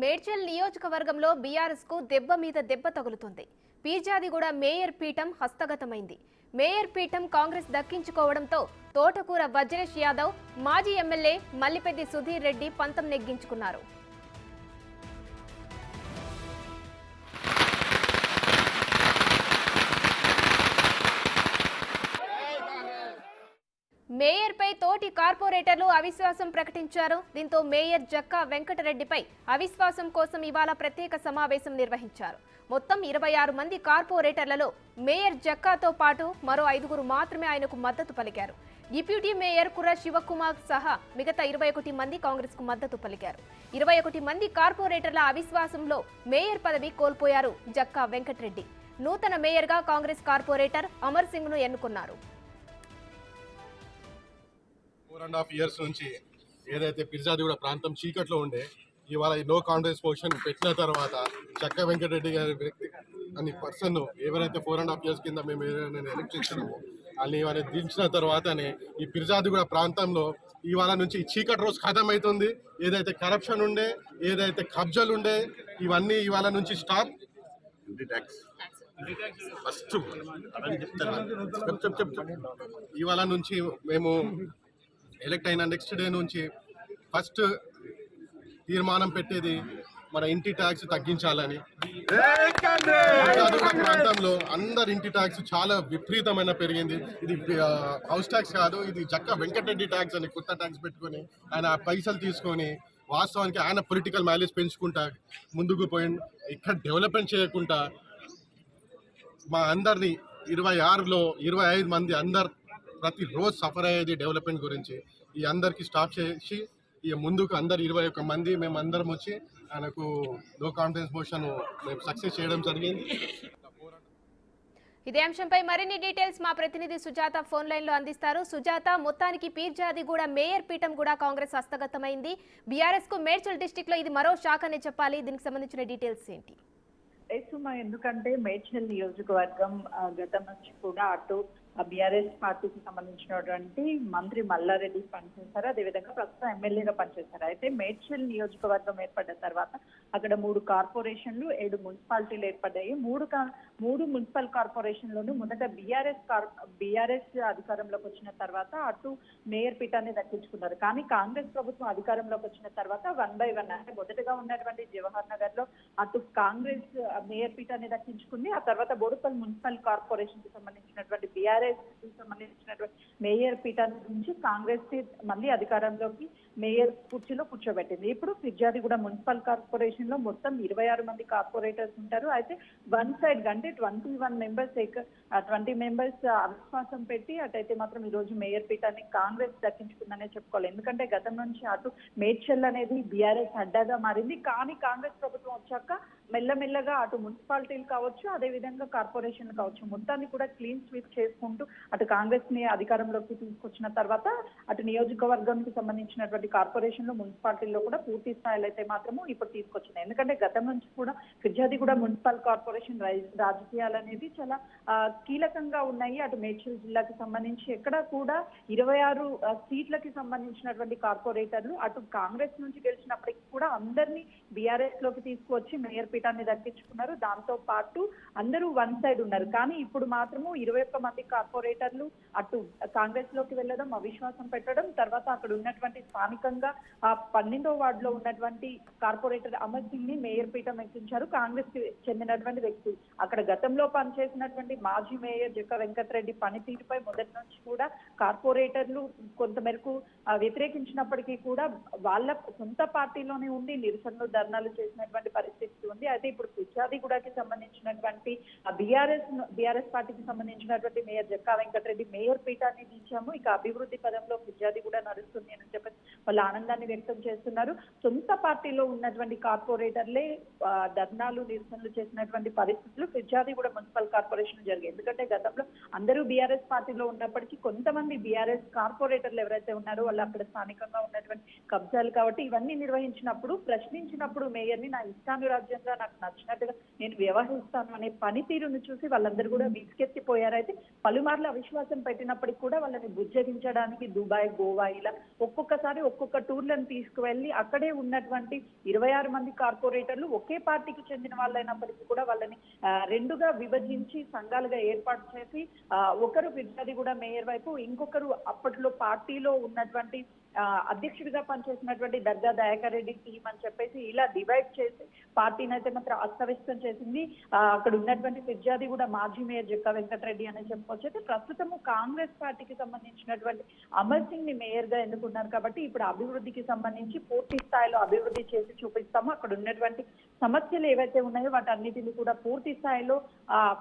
మేడ్చల్ నియోజకవర్గంలో బీఆర్ఎస్ కు దెబ్బ మీద దెబ్బ తగులుతుంది. పీర్జాదిగూడ మేయర్ పీఠం హస్తగతమైంది. మేయర్ పీఠం కాంగ్రెస్ దక్కించుకోవడంతో తోటకూర వజ్రేష్ యాదవ్, మాజీ ఎమ్మెల్యే మల్లిపెద్ది సుధీర్ రెడ్డి పంతం నెగ్గించుకున్నారు. మేయర్ పై తోటి కార్పొరేటర్లు అవిశ్వాసం ప్రకటించారు. దీంతో మేయర్ జక్కా వెంకటరెడ్డిపై అవిశ్వాసం కోసం ఇవాళ ప్రత్యేక సమావేశం నిర్వహించారు. మొత్తం 26 మంది కార్పొరేటర్లలో మేయర్ జక్కాతో పాటు మరో 5గురు మాత్రమే ఆయనకు మద్దతు పలికారు. డిప్యూటీ మేయర్ కుర్ర శివకుమార్ సహా మిగతా 21 మంది కాంగ్రెస్ కు మద్దతు పలికారు. 21 మంది కార్పొరేటర్ల అవిశ్వాసంలో మేయర్ పదవి కోల్పోయారు జక్కా వెంకటరెడ్డి. నూతన మేయర్ గా కాంగ్రెస్ కార్పొరేటర్ అమర్ సింగ్ ను ఎన్నుకున్నారు. 4.5 years నుంచి ఏదైతే పీర్జాదిగూడ ప్రాంతం చీకట్లో ఉండే ఇవాళ నో కాంగ్రెస్ పొజిషన్ పెట్టిన తర్వాత చక్కా వెంకటరెడ్డి గారి వ్యక్తి అని పర్సన్ ఎవరైతే 4.5 years కింద మేము ఎలక్ట్ చేస్తున్నామో వాళ్ళని ఇవాళ దించిన తర్వాతనే ఈ పీర్జాదిగూడ ప్రాంతంలో ఇవాళ నుంచి చీకటి రోజు ఖతం అవుతుంది. ఏదైతే కరప్షన్ ఉండే, ఏదైతే కబ్జాలు ఉండే, ఇవన్నీ ఇవాళ నుంచి స్టాప్. ఫస్ట్ ఇవాళ నుంచి మేము ఎలక్ట్ అయిన నెక్స్ట్ డే నుంచి ఫస్ట్ తీర్మానం పెట్టేది మన ఇంటి ట్యాక్స్ తగ్గించాలని. ప్రాంతంలో అందరి ఇంటి ట్యాక్స్ చాలా విపరీతమైన పెరిగింది. ఇది హౌస్ ట్యాక్స్ కాదు, ఇది జక్కా వెంకటరెడ్డి ట్యాక్స్ అని కొత్త ట్యాక్స్ పెట్టుకొని ఆయన పైసలు తీసుకొని వాస్తవానికి ఆయన పొలిటికల్ మైలేజ్ పెంచుకుంటా ముందుకు పోయి ఇక్కడ డెవలప్మెంట్ చేయకుండా మా అందరినీ 26లో 25 మంది అందరు ప్రతిరోజు సఫర్ అయ్యేది డెవలప్మెంట్ గురించి. ఈ అందరికి స్టాప్ చేసి ఈ ముందుకు అందరు 21 మంది మేము అందరం వచ్చి ఆయనకు నో కాన్ఫిడెన్స్ మోషన్ మేము సక్సెస్ చేయడం జరిగింది. ఇదే అంశంపై మరిన్ని డీటెయిల్స్ మా ప్రతినిధి సుజాత ఫోన్ లైన్ లో అందిస్తారు. సుజాత, మొత్తానికి పీర్జాదిగూడ మేయర్ పీఠం కూడా కాంగ్రెస్ హస్తగతమైంది. బీఆర్ఎస్ కు మేడ్చల్ డిస్టిక్ లో ఇది మరో షాక్ అనే చెప్పాలి. దీనికి సంబంధించిన డీటెయిల్స్ ఏంటి? ఎందుకంటే మేడ్చల్ నియోజకవర్గం గతం నుంచి కూడా అటు బీఆర్ఎస్ పార్టీకి సంబంధించినటువంటి మంత్రి మల్లారెడ్డి పనిచేశారు, అదేవిధంగా ప్రస్తుతం ఎమ్మెల్యేగా పనిచేశారు. అయితే మేడ్చల్ నియోజకవర్గం ఏర్పడిన తర్వాత అక్కడ 3 కార్పొరేషన్లు 7 మున్సిపాలిటీలు ఏర్పడ్డాయి. మూడు మున్సిపల్ కార్పొరేషన్లోనూ మొదట బీఆర్ఎస్ అధికారంలోకి వచ్చిన తర్వాత అటు మేయర్ పీఠాన్ని దక్కించుకున్నారు. కానీ కాంగ్రెస్ ప్రభుత్వం అధికారంలోకి వచ్చిన తర్వాత 1 by 1 అంటే మొదటగా ఉన్నటువంటి జవహర్ నగర్ లో అటు కాంగ్రెస్ మేయర్ పీఠాన్ని దక్కించుకుంది. ఆ తర్వాత బోడుపల్ మున్సిపల్ కార్పొరేషన్ కి సంబంధించినటువంటి బీఆర్ఎస్ సంబంధించినటువంటి మేయర్ పీఠాన్ని నుంచి కాంగ్రెస్ మళ్ళీ అధికారంలోకి మేయర్ కుర్చీలో కూర్చోబెట్టింది. ఇప్పుడు ఫిర్యాదిగూడ మున్సిపల్ కార్పొరేషన్ లో మొత్తం 26 మంది కార్పొరేటర్స్ ఉంటారు. అయితే వన్ సైడ్ అంటే 20 మెంబర్స్ అవిశ్వాసం పెట్టి అటైతే మాత్రం ఈ రోజు మేయర్ పీఠాన్ని కాంగ్రెస్ దక్కించుకుందనే చెప్పుకోవాలి. ఎందుకంటే గతం నుంచి అటు మేడ్చల్ అనేది బీఆర్ఎస్ అడ్డాగా మారింది. కానీ కాంగ్రెస్ ప్రభుత్వం వచ్చాక మెల్లమెల్లగా అటు మున్సిపాలిటీలు కావచ్చు, అదేవిధంగా కార్పొరేషన్లు కావచ్చు, మొత్తాన్ని కూడా క్లీన్ స్వీప్ చేసుకుంటూ అటు కాంగ్రెస్ ని అధికారంలోకి తీసుకొచ్చిన తర్వాత అటు నియోజకవర్గానికి సంబంధించినటువంటి కార్పొరేషన్లు మున్సిపాలిటీల్లో కూడా పూర్తి స్థాయిలో అయితే మాత్రము ఇప్పుడు తీసుకొచ్చినాయి. ఎందుకంటే గతం నుంచి కూడా ఫిర్యాదిగూడ మున్సిపల్ కార్పొరేషన్ రాజకీయాలు అనేది చాలా కీలకంగా ఉన్నాయి. అటు మేడ్చల్ జిల్లాకి సంబంధించి ఎక్కడ కూడా 26 సీట్లకి సంబంధించినటువంటి కార్పొరేటర్లు అటు కాంగ్రెస్ నుంచి గెలిచినప్పటికీ కూడా అందరినీ బీఆర్ఎస్ లోకి తీసుకువచ్చి మేయర్ పీఠాన్ని దక్కించుకున్నారు. దాంతో పాటు అందరూ వన్ సైడ్ ఉన్నారు. కానీ ఇప్పుడు మాత్రము 21 మంది కార్పొరేటర్లు అటు కాంగ్రెస్ లోకి వెళ్ళడం, అవిశ్వాసం పెట్టడం, తర్వాత అక్కడ ఉన్నటువంటి స్థానికంగా 12వ వార్డులో ఉన్నటువంటి కార్పొరేటర్ అమర్ సింగ్ ని మేయర్ పీఠం ఎక్కించారు. కాంగ్రెస్ కి చెందినటువంటి వ్యక్తి అక్కడ గతంలో పనిచేసినటువంటి మాజీ మేయర్ జక్కా వెంకటరెడ్డి పనితీరుపై మొదటి నుంచి కూడా కార్పొరేటర్లు కొంతమేరకు వ్యతిరేకించినప్పటికీ కూడా వాళ్ళ సొంత పార్టీలోనే ఉండి నిరసనలు, ధర్నాలు చేసినటువంటి పరిస్థితి ఉంది. అయితే ఇప్పుడు ఫిర్యాదిగూడకి సంబంధించినటువంటి బీఆర్ఎస్ పార్టీకి సంబంధించినటువంటి మేయర్ జక్కా వెంకటరెడ్డి మేయర్ పీఠాన్ని దించాము, ఇక అభివృద్ధి పదంలో ఫిర్యాదిగూడ నడుస్తుంది అని చెప్పి వాళ్ళ ఆనందాన్ని వ్యక్తం చేస్తున్నారు. సొంత పార్టీలో ఉన్నటువంటి కార్పొరేటర్లే ధర్నాలు, నిరసనలు చేసినటువంటి పరిస్థితులు ఫిర్యాదిగూడ మున్సిపల్ కార్పొరేషన్ జరిగాయి. ఎందుకంటే గతంలో అందరూ బీఆర్ఎస్ పార్టీలో ఉన్నప్పటికీ కొంతమంది బీఆర్ఎస్ కార్పొరేటర్లు ఎవరైతే ఉన్నారో వాళ్ళు అక్కడ స్థానికంగా ఉన్నటువంటి కబ్జాలు కాబట్టి ఇవన్నీ నిర్వహించినప్పుడు ప్రశ్నించినప్పుడు మేయర్ని నా ఇష్టానురాజ్యంగా నాకు నచ్చినట్టుగా నేను వ్యవహరిస్తాను అనే పనితీరును చూసి వాళ్ళందరూ కూడా విసుకెత్తిపోయారు. అయితే పలుమార్లు అవిశ్వాసం పెట్టినప్పటికీ కూడా వాళ్ళని బుజ్జగించడానికి దుబాయ్, గోవా ఇలా ఒక్కొక్కసారి ఒక్కొక్క టూర్లను తీసుకువెళ్ళి అక్కడే ఉన్నటువంటి 26 మంది కార్పొరేటర్లు ఒకే పార్టీకి చెందిన వాళ్ళైనప్పటికీ కూడా వాళ్ళని రెండుగా విభజించి సంఘాలుగా ఏర్పాటు చేసి ఒకరు ఫిర్యాదిగూడ మేయర్ వైపు, ఇంకొకరు అప్పట్లో పార్టీలో ఉన్నటువంటి అధ్యక్షుడిగా పనిచేసినటువంటి దర్గా దయాకర్ రెడ్డి టీం అని చెప్పేసి ఇలా డివైడ్ చేసి పార్టీని అయితే మాత్రం అస్తవ్యస్తం చేసింది. అక్కడ ఉన్నటువంటి ఫిర్యాదిగూడ మాజీ మేయర్ జక్కా వెంకటరెడ్డి అని చెప్పుకోవచ్చు. అయితే ప్రస్తుతము కాంగ్రెస్ పార్టీకి సంబంధించినటువంటి అమర్ సింగ్ ని మేయర్ గా ఎన్నుకున్నారు కాబట్టి ఇప్పుడు అభివృద్ధికి సంబంధించి పూర్తి స్థాయిలో అభివృద్ధి చేసి చూపిస్తాము. అక్కడ ఉన్నటువంటి సమస్యలు ఏవైతే ఉన్నాయో వాటన్నిటిని కూడా పూర్తి స్థాయిలో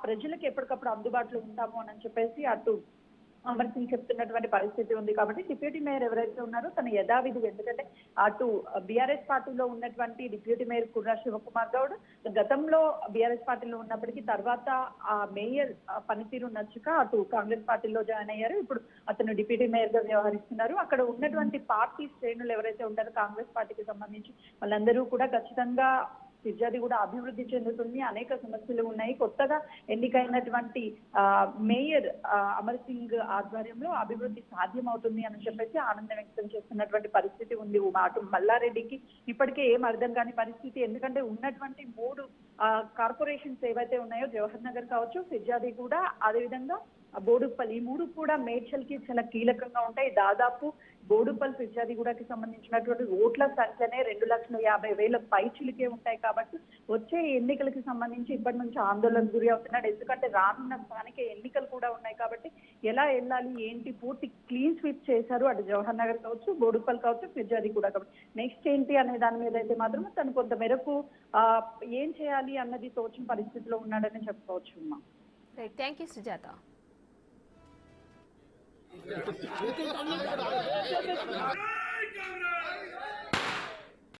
ప్రజలకు ఎప్పటికప్పుడు అందుబాటులో ఉంటాము అని చెప్పేసి అటు అమర్ సింగ్ చెప్తున్నటువంటి పరిస్థితి ఉంది. కాబట్టి డిప్యూటీ మేయర్ ఎవరైతే ఉన్నారో తన యథావిధి, ఎందుకంటే అటు బీఆర్ఎస్ పార్టీలో ఉన్నటువంటి డిప్యూటీ మేయర్ కుర్రా శివకుమార్ గౌడ్ గతంలో బీఆర్ఎస్ పార్టీలో ఉన్నప్పటికీ తర్వాత ఆ మేయర్ పనితీరు నచ్చక అటు కాంగ్రెస్ పార్టీలో జాయిన్ అయ్యారు. ఇప్పుడు అతను డిప్యూటీ మేయర్ గా వ్యవహరిస్తున్నారు. అక్కడ ఉన్నటువంటి పార్టీ శ్రేణులు ఎవరైతే ఉంటారో కాంగ్రెస్ పార్టీకి సంబంధించి వాళ్ళందరూ కూడా ఖచ్చితంగా ఫిర్యాదిగూడ అభివృద్ధి చెందుతుంది, అనేక సమస్యలు ఉన్నాయి. కొత్తగా ఎన్నికైనటువంటి మేయర్ అమర్ సింగ్ ఆధ్వర్యంలో అభివృద్ధి సాధ్యమవుతుంది అని చెప్పేసి ఆనందం వ్యక్తం చేస్తున్నటువంటి పరిస్థితి ఉంది. అటు మల్లారెడ్డికి ఇప్పటికే ఏం అర్థం కాని పరిస్థితి, ఎందుకంటే ఉన్నటువంటి 3 కార్పొరేషన్స్ ఏవైతే ఉన్నాయో జవహర్ నగర్ కావచ్చు, ఫిర్యాదిగూడ, అదేవిధంగా బోడుప్పల్, ఈ 3 కూడా మేడ్చల్ కి చాలా కీలకంగా ఉంటాయి. దాదాపు బోడుప్పల్ ఫిర్యాదిగూడకి సంబంధించినటువంటి ఓట్ల సంఖ్యనే 2,50,000 పైచిలికే ఉంటాయి. కాబట్టి వచ్చే ఎన్నికలకి సంబంధించి ఇప్పటి నుంచి ఆందోళనకు గురి అవుతున్నాడు. ఎందుకంటే రానున్న స్థానిక ఎన్నికలు కూడా ఉన్నాయి కాబట్టి ఎలా వెళ్ళాలి ఏంటి, పూర్తి క్లీన్ స్వీప్ చేశారు అటు జవహర్ నగర్ కావచ్చు, బోడుప్పల్ కావచ్చు, ఫిర్యాదిగూడ కాబట్టి నెక్స్ట్ ఏంటి అనే దాని మీద అయితే మాత్రం తను కొంత మేరకు ఏం చేయాలి అన్నది తోచిన పరిస్థితిలో ఉన్నాడని చెప్పుకోవచ్చు. Right, thank you Sujatha. Hey, Congress!